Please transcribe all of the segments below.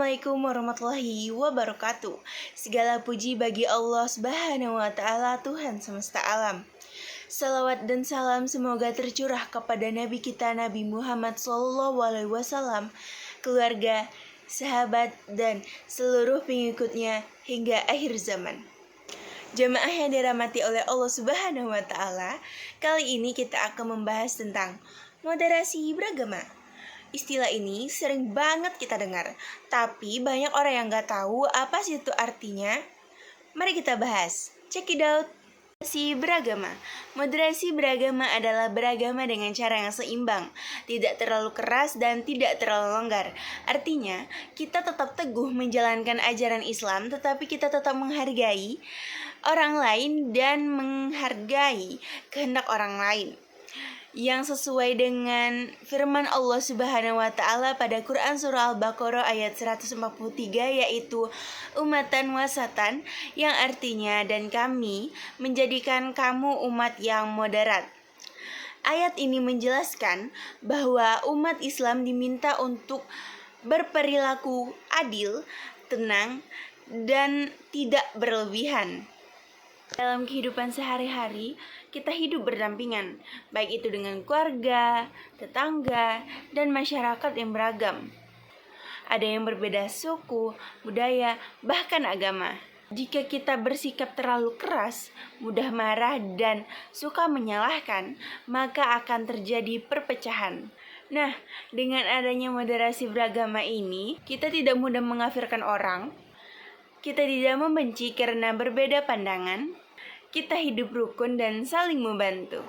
Assalamualaikum warahmatullahi wabarakatuh. Segala puji bagi Allah Subhanahu wa Ta'ala, Tuhan semesta alam. Salawat dan salam semoga tercurah kepada Nabi kita Nabi Muhammad SAW, keluarga, sahabat, dan seluruh pengikutnya hingga akhir zaman. Jamaah yang dirahmati oleh Allah Subhanahu wa Ta'ala, kali ini kita akan membahas tentang moderasi beragama. Istilah ini sering banget kita dengar, tapi banyak orang yang gak tahu apa sih itu artinya. Mari kita bahas. Check it out. Moderasi beragama. Moderasi beragama adalah beragama dengan cara yang seimbang, tidak terlalu keras dan tidak terlalu longgar. Artinya, kita tetap teguh menjalankan ajaran Islam, tetapi kita tetap menghargai orang lain dan menghargai kehendak orang lain, yang sesuai dengan firman Allah Subhanahu wa Ta'ala pada Quran Surah Al-Baqarah ayat 143, yaitu umatan wasatan, yang artinya dan kami menjadikan kamu umat yang moderat. Ayat ini menjelaskan bahwa umat Islam diminta untuk berperilaku adil, tenang, dan tidak berlebihan. Dalam kehidupan sehari-hari, kita hidup berdampingan, baik itu dengan keluarga, tetangga, dan masyarakat yang beragam. Ada yang berbeda suku, budaya, bahkan agama. Jika kita bersikap terlalu keras, mudah marah, dan suka menyalahkan, maka akan terjadi perpecahan. Nah, dengan adanya moderasi beragama ini, kita tidak mudah mengkafirkan orang, kita tidak membenci karena berbeda pandangan, kita hidup rukun dan saling membantu.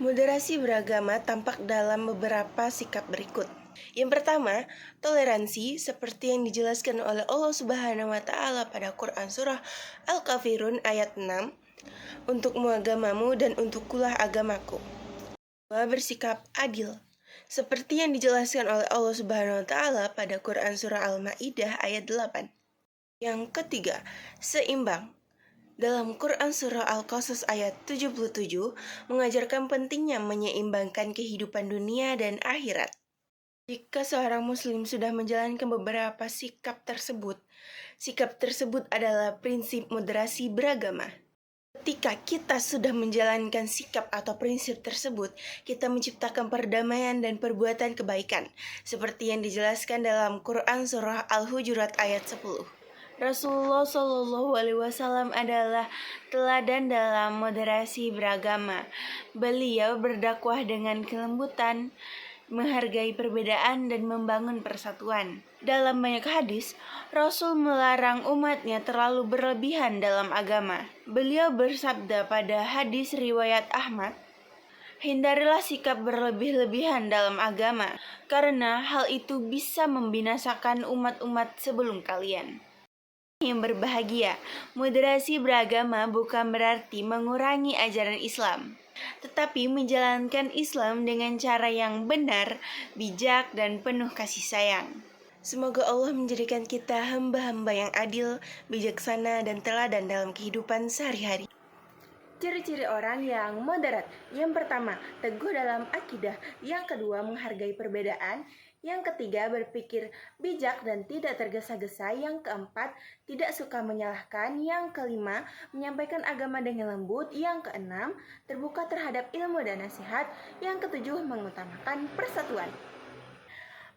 Moderasi beragama tampak dalam beberapa sikap berikut. Yang pertama, toleransi seperti yang dijelaskan oleh Allah Subhanahu wa Ta'ala pada Quran Surah Al-Kafirun ayat 6, untukmu agamamu dan untukkulah agamaku. Kedua, bersikap adil seperti yang dijelaskan oleh Allah Subhanahu wa Ta'ala pada Quran Surah Al-Ma'idah ayat 8. Yang ketiga, seimbang. Dalam Quran Surah Al-Qasas ayat 77 mengajarkan pentingnya menyeimbangkan kehidupan dunia dan akhirat. Jika seorang muslim sudah menjalankan beberapa sikap tersebut adalah prinsip moderasi beragama. Ketika kita sudah menjalankan sikap atau prinsip tersebut, kita menciptakan perdamaian dan perbuatan kebaikan, seperti yang dijelaskan dalam Quran Surah Al-Hujurat ayat 10. Rasulullah SAW adalah teladan dalam moderasi beragama. Beliau berdakwah dengan kelembutan, menghargai perbedaan, dan membangun persatuan. Dalam banyak hadis, Rasul melarang umatnya terlalu berlebihan dalam agama. Beliau bersabda pada hadis riwayat Ahmad, hindarilah sikap berlebih-lebihan dalam agama, karena hal itu bisa membinasakan umat-umat sebelum kalian. Yang berbahagia, moderasi beragama bukan berarti mengurangi ajaran Islam, tetapi menjalankan Islam dengan cara yang benar, bijak, dan penuh kasih sayang. Semoga Allah menjadikan kita hamba-hamba yang adil, bijaksana, dan teladan dalam kehidupan sehari-hari. Ciri-ciri orang yang moderat. Yang pertama, teguh dalam akidah. Yang kedua, menghargai perbedaan. Yang ketiga, berpikir bijak dan tidak tergesa-gesa. Yang keempat, tidak suka menyalahkan. Yang kelima, menyampaikan agama dengan lembut. Yang keenam, terbuka terhadap ilmu dan nasihat. Yang ketujuh, mengutamakan persatuan.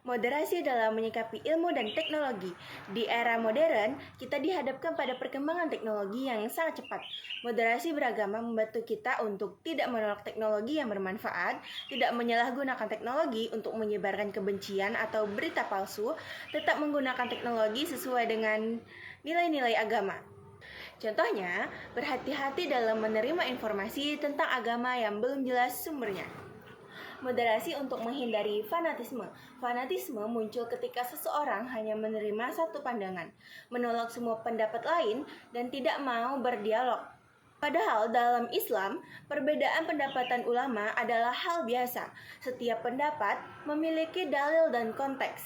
Moderasi dalam menyikapi ilmu dan teknologi. Di era modern, kita dihadapkan pada perkembangan teknologi yang sangat cepat. Moderasi beragama membantu kita untuk tidak menolak teknologi yang bermanfaat, tidak menyalahgunakan teknologi untuk menyebarkan kebencian atau berita palsu, tetap menggunakan teknologi sesuai dengan nilai-nilai agama. Contohnya, berhati-hati dalam menerima informasi tentang agama yang belum jelas sumbernya. Moderasi untuk menghindari fanatisme. Fanatisme muncul ketika seseorang hanya menerima satu pandangan, menolak semua pendapat lain, dan tidak mau berdialog. Padahal dalam Islam, perbedaan pendapatan ulama adalah hal biasa. Setiap pendapat memiliki dalil dan konteks.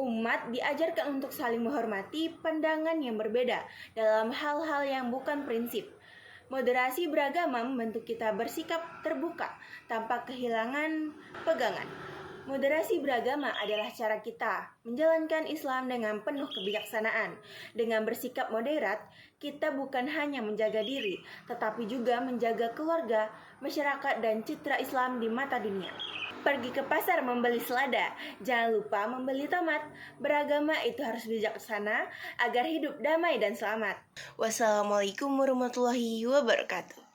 Umat diajarkan untuk saling menghormati pandangan yang berbeda dalam hal-hal yang bukan prinsip. Moderasi beragama membantu kita bersikap terbuka tanpa kehilangan pegangan. Moderasi beragama adalah cara kita menjalankan Islam dengan penuh kebijaksanaan. Dengan bersikap moderat, kita bukan hanya menjaga diri, tetapi juga menjaga keluarga, masyarakat, dan citra Islam di mata dunia. Pergi ke pasar membeli selada, jangan lupa membeli tomat. Beragama itu harus bijaksana agar hidup damai dan selamat. Wassalamualaikum warahmatullahi wabarakatuh.